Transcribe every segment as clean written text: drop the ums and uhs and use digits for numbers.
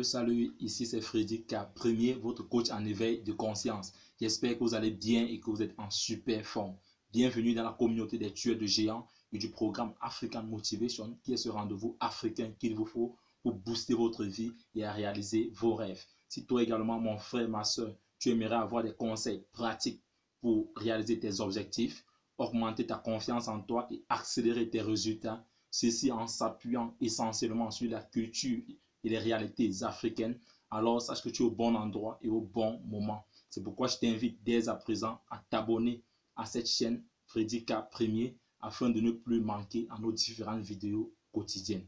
Salut, ici c'est Frédéric K, premier, votre coach en éveil de conscience. J'espère que vous allez bien et que vous êtes en super forme. Bienvenue dans la communauté des tueurs de géants et du programme African Motivation, qui est ce rendez-vous africain qu'il vous faut pour booster votre vie et à réaliser vos rêves. Si toi également, mon frère, ma soeur, tu aimerais avoir des conseils pratiques pour réaliser tes objectifs, augmenter ta confiance en toi et accélérer tes résultats, ceci en s'appuyant essentiellement sur la culture et les réalités africaines, alors sache que tu es au bon endroit et au bon moment. C'est pourquoi je t'invite dès à présent à t'abonner à cette chaîne Frédéric K Premier afin de ne plus manquer à nos différentes vidéos quotidiennes.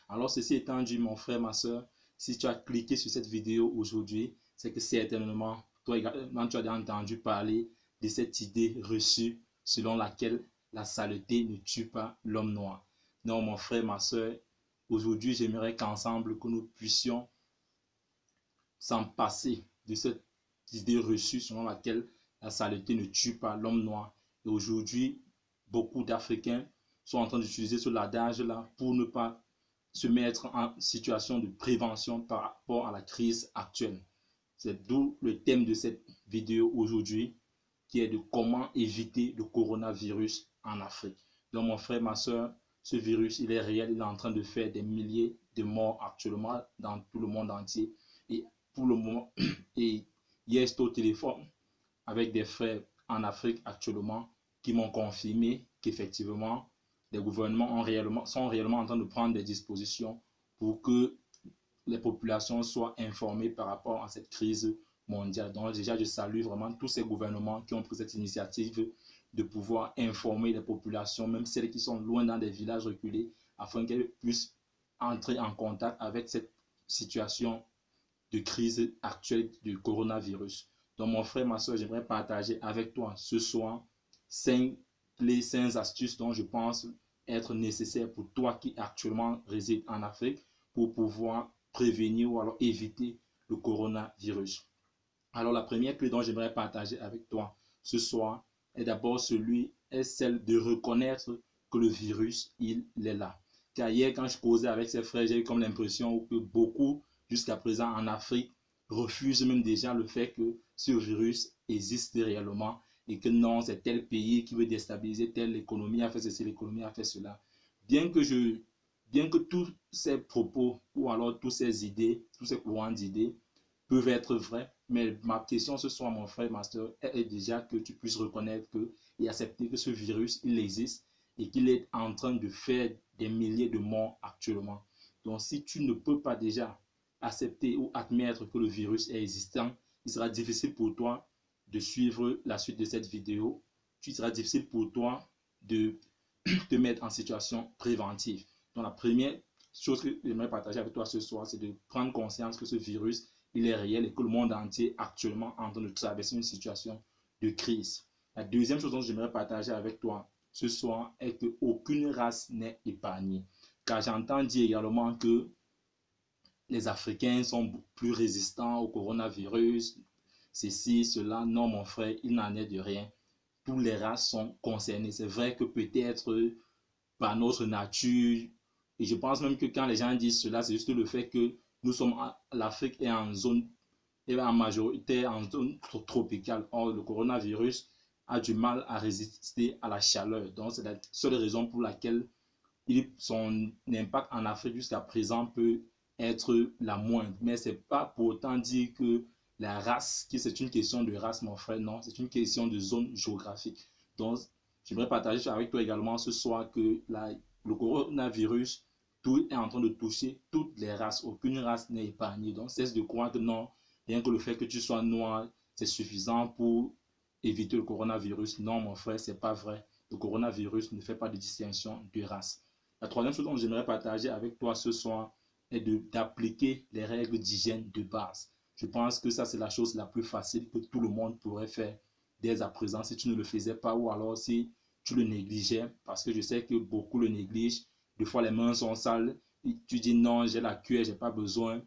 Alors ceci étant dit, mon frère, ma soeur, si tu as cliqué sur cette vidéo aujourd'hui, c'est que certainement, toi également, tu as entendu parler de cette idée reçue selon laquelle la saleté ne tue pas l'homme noir. Non, mon frère, ma soeur, aujourd'hui, j'aimerais qu'ensemble, que nous puissions s'en passer de cette idée reçue selon laquelle la saleté ne tue pas l'homme noir. Et aujourd'hui, beaucoup d'Africains sont en train d'utiliser ce adage-là pour ne pas se mettre en situation de prévention par rapport à la crise actuelle. C'est d'où le thème de cette vidéo aujourd'hui, qui est de comment éviter le coronavirus en Afrique. Donc mon frère, ma soeur, ce virus, il est réel, il est en train de faire des milliers de morts actuellement dans tout le monde entier. Et pour le moment, et hier j'étais au téléphone avec des frères en Afrique actuellement qui m'ont confirmé qu'effectivement, les gouvernements sont réellement en train de prendre des dispositions pour que les populations soient informées par rapport à cette crise mondiale. Donc déjà, je salue vraiment tous ces gouvernements qui ont pris cette initiative de pouvoir informer les populations, même celles qui sont loin dans des villages reculés, afin qu'elles puissent entrer en contact avec cette situation de crise actuelle du coronavirus. Donc mon frère, ma soeur, j'aimerais partager avec toi ce soir 5 clés, 5 astuces dont je pense être nécessaires pour toi qui actuellement réside en Afrique pour pouvoir prévenir ou alors éviter le coronavirus. Alors la première clé dont j'aimerais partager avec toi ce soir est d'abord celle de reconnaître que le virus, il est là. Car hier, quand je causais avec ces frères, j'ai eu comme l'impression que beaucoup, jusqu'à présent en Afrique, refusent même déjà le fait que ce virus existe réellement et que non, c'est tel pays qui veut déstabiliser telle économie, a fait ceci, l'économie a fait cela. Bien que tous ces propos ou alors toutes ces idées, tous ces courants d'idées peuvent être vrais, mais ma question ce soir, mon frère, ma soeur, est déjà que tu puisses reconnaître et accepter que ce virus, il existe et qu'il est en train de faire des milliers de morts actuellement. Donc, si tu ne peux pas déjà accepter ou admettre que le virus est existant, il sera difficile pour toi de suivre la suite de cette vidéo. Il sera difficile pour toi de te mettre en situation préventive. Donc, la première chose que j'aimerais partager avec toi ce soir, c'est de prendre conscience que ce virus, il est réel et que le monde entier actuellement est en train de traverser une situation de crise. La deuxième chose dont j'aimerais partager avec toi ce soir est qu'aucune race n'est épargnée. Car j'entends dire également que les Africains sont plus résistants au coronavirus, ceci, cela. Non, mon frère, il n'en est de rien. Toutes les races sont concernées. C'est vrai que peut-être par notre nature, et je pense même que quand les gens disent cela, c'est juste le fait que l'Afrique est en zone, est en majorité en zone tropicale. Or, le coronavirus a du mal à résister à la chaleur. Donc, c'est la seule raison pour laquelle son impact en Afrique jusqu'à présent peut être la moindre. Mais ce n'est pas pour autant dire que la race, que c'est une question de race, mon frère, non, c'est une question de zone géographique. Donc, j'aimerais partager avec toi également ce soir que le coronavirus, tout est en train de toucher toutes les races. Aucune race n'est épargnée. Donc, cesse de croire que non, rien que le fait que tu sois noir, c'est suffisant pour éviter le coronavirus. Non, mon frère, ce n'est pas vrai. Le coronavirus ne fait pas de distinction de race. La troisième chose dont j'aimerais partager avec toi ce soir est d'appliquer les règles d'hygiène de base. Je pense que ça, c'est la chose la plus facile que tout le monde pourrait faire dès à présent si tu ne le faisais pas ou alors si tu le négligeais, parce que je sais que beaucoup le négligent. Des fois, les mains sont sales. Et tu dis non, j'ai la cuillère, je n'ai pas besoin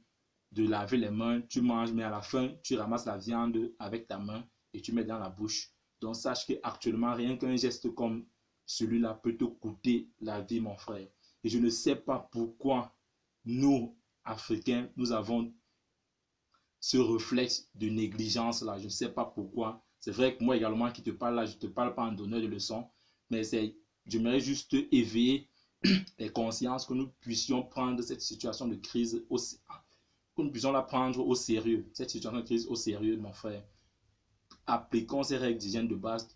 de laver les mains. Tu manges, mais à la fin, tu ramasses la viande avec ta main et tu mets dans la bouche. Donc, sache qu'actuellement, rien qu'un geste comme celui-là peut te coûter la vie, mon frère. Et je ne sais pas pourquoi nous, Africains, nous avons ce réflexe de négligence là. Je ne sais pas pourquoi. C'est vrai que moi également qui te parle là, je ne te parle pas en donneur de leçons, mais j'aimerais juste éveiller les consciences que nous puissions prendre cette situation de crise que nous puissions la prendre au sérieux. Cette situation de crise au sérieux, mon frère. Appliquons ces règles d'hygiène de base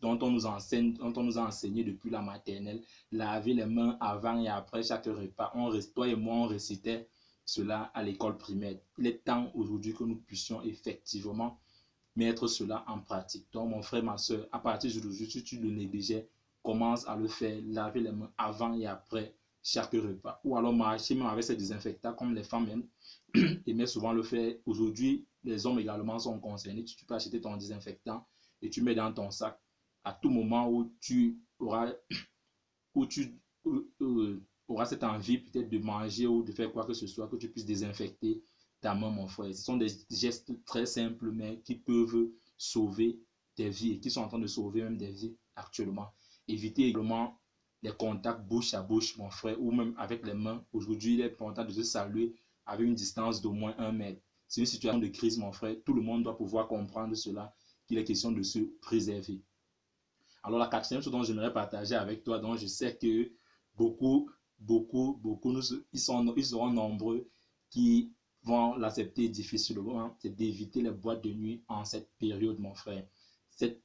dont on nous enseigne, dont on nous a enseigné depuis la maternelle. Laver les mains avant et après chaque repas. Toi et moi, on récitait cela à l'école primaire. Il est temps aujourd'hui que nous puissions effectivement mettre cela en pratique. Donc, mon frère, ma soeur, à partir d'aujourd'hui, si tu le négligeais, commence à le faire. Laver les mains avant et après chaque repas. Ou alors marcher même avec ces désinfectants comme les femmes aimaient souvent le faire. Aujourd'hui, les hommes également sont concernés. Tu peux acheter ton désinfectant et tu mets dans ton sac. À tout moment où tu auras, où tu, auras cette envie peut-être de manger ou de faire quoi que ce soit, que tu puisses désinfecter ta main, mon frère. Ce sont des gestes très simples, mais qui peuvent sauver des vies et qui sont en train de sauver même des vies actuellement. Éviter également les contacts bouche à bouche, mon frère, ou même avec les mains. Aujourd'hui, il est important de se saluer avec une distance d'au moins 1 mètre. C'est une situation de crise, mon frère. Tout le monde doit pouvoir comprendre cela, qu'il est question de se préserver. Alors, la quatrième chose dont j'aimerais partager avec toi, dont je sais que beaucoup, ils seront nombreux qui vont l'accepter difficilement, c'est d'éviter les boîtes de nuit en cette période, mon frère. Cet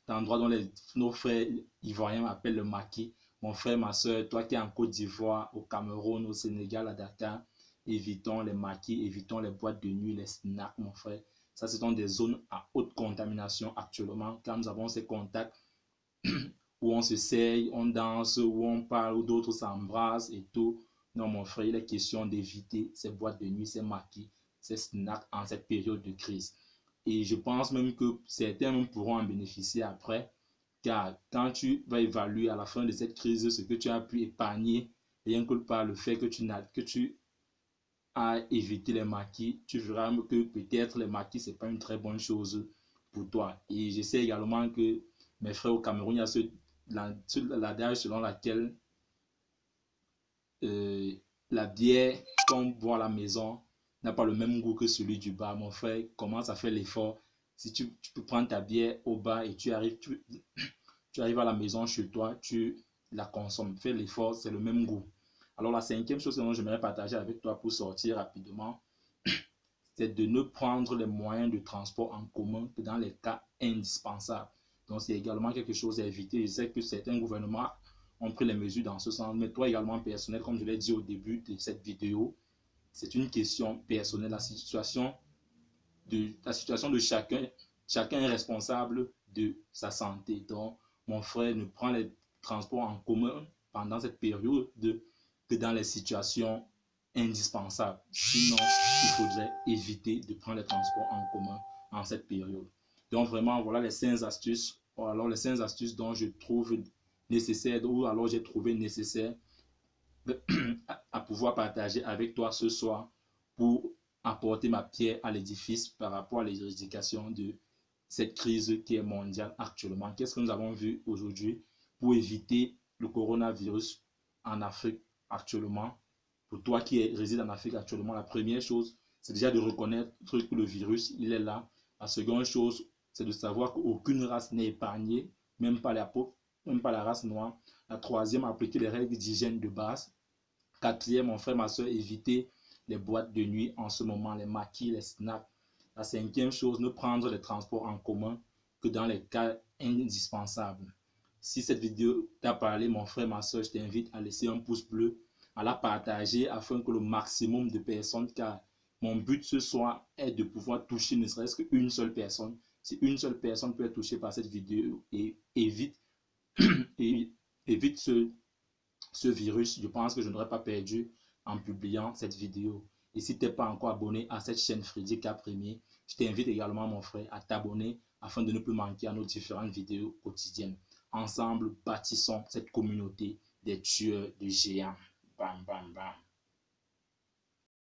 endroit dont nos frères ivoiriens appellent le maquis. Mon frère, ma soeur, toi qui es en Côte d'Ivoire, au Cameroun, au Sénégal, à Dakar, évitons les maquis, évitons les boîtes de nuit, les snacks, mon frère. Ça, ce sont des zones à haute contamination actuellement, car nous avons ces contacts où on se sert, on danse, où on parle, où d'autres s'embrassent et tout. Non, mon frère, il est question d'éviter ces boîtes de nuit, ces maquis, ces snacks en cette période de crise. Et je pense même que certains même pourront en bénéficier après, car quand tu vas évaluer à la fin de cette crise ce que tu as pu épargner, rien que par le fait que tu as évité les maquis, tu verras que peut-être les maquis, ce n'est pas une très bonne chose pour toi. Et je sais également que mes frères au Cameroun, il y a l'adage selon laquelle la bière qu'on boit à la maison n'a pas le même goût que celui du bar. Mon frère, commence à faire l'effort. Si tu peux prendre ta bière au bar et tu arrives à la maison chez toi, tu la consommes. Fais l'effort, c'est le même goût. Alors la cinquième chose que j'aimerais partager avec toi pour sortir rapidement, c'est de ne prendre les moyens de transport en commun que dans les cas indispensables. Donc c'est également quelque chose à éviter. Je sais que certains gouvernements ont pris les mesures dans ce sens, mais toi également personnel, comme je l'ai dit au début de cette vidéo, c'est une question personnelle. La situation de chacun est responsable de sa santé. Donc mon frère ne prend les transports en commun pendant cette période que dans les situations indispensables. Sinon, il faudrait éviter de prendre les transports en commun en cette période. Donc vraiment, voilà les 5 astuces. Alors les 5 astuces dont je trouve nécessaire ou alors j'ai trouvé nécessaire à pouvoir partager avec toi ce soir pour apporter ma pierre à l'édifice par rapport à l'éradication de cette crise qui est mondiale actuellement. Qu'est-ce que nous avons vu aujourd'hui pour éviter le coronavirus en Afrique actuellement? Pour toi qui réside en Afrique actuellement, la première chose, c'est déjà de reconnaître que le virus, il est là. La seconde chose, c'est de savoir qu'aucune race n'est épargnée, même pas la race noire. La troisième, appliquer les règles d'hygiène de base. Quatrième, mon frère, ma soeur, éviter les boîtes de nuit en ce moment, les maquis, les snacks. La cinquième chose, ne prendre les transports en commun que dans les cas indispensables. Si cette vidéo t'a parlé, mon frère, ma soeur, je t'invite à laisser un pouce bleu, à la partager afin que le maximum de personnes, car mon but ce soir est de pouvoir toucher ne serait-ce qu'une seule personne. Si une seule personne peut être touchée par cette vidéo et évite ce virus, je pense que je n'aurais pas perdu en publiant cette vidéo. Et si tu n'es pas encore abonné à cette chaîne Freddy K Premier, je t'invite également, mon frère, à t'abonner afin de ne plus manquer à nos différentes vidéos quotidiennes. Ensemble, bâtissons cette communauté des tueurs de géants. Bam, bam, bam.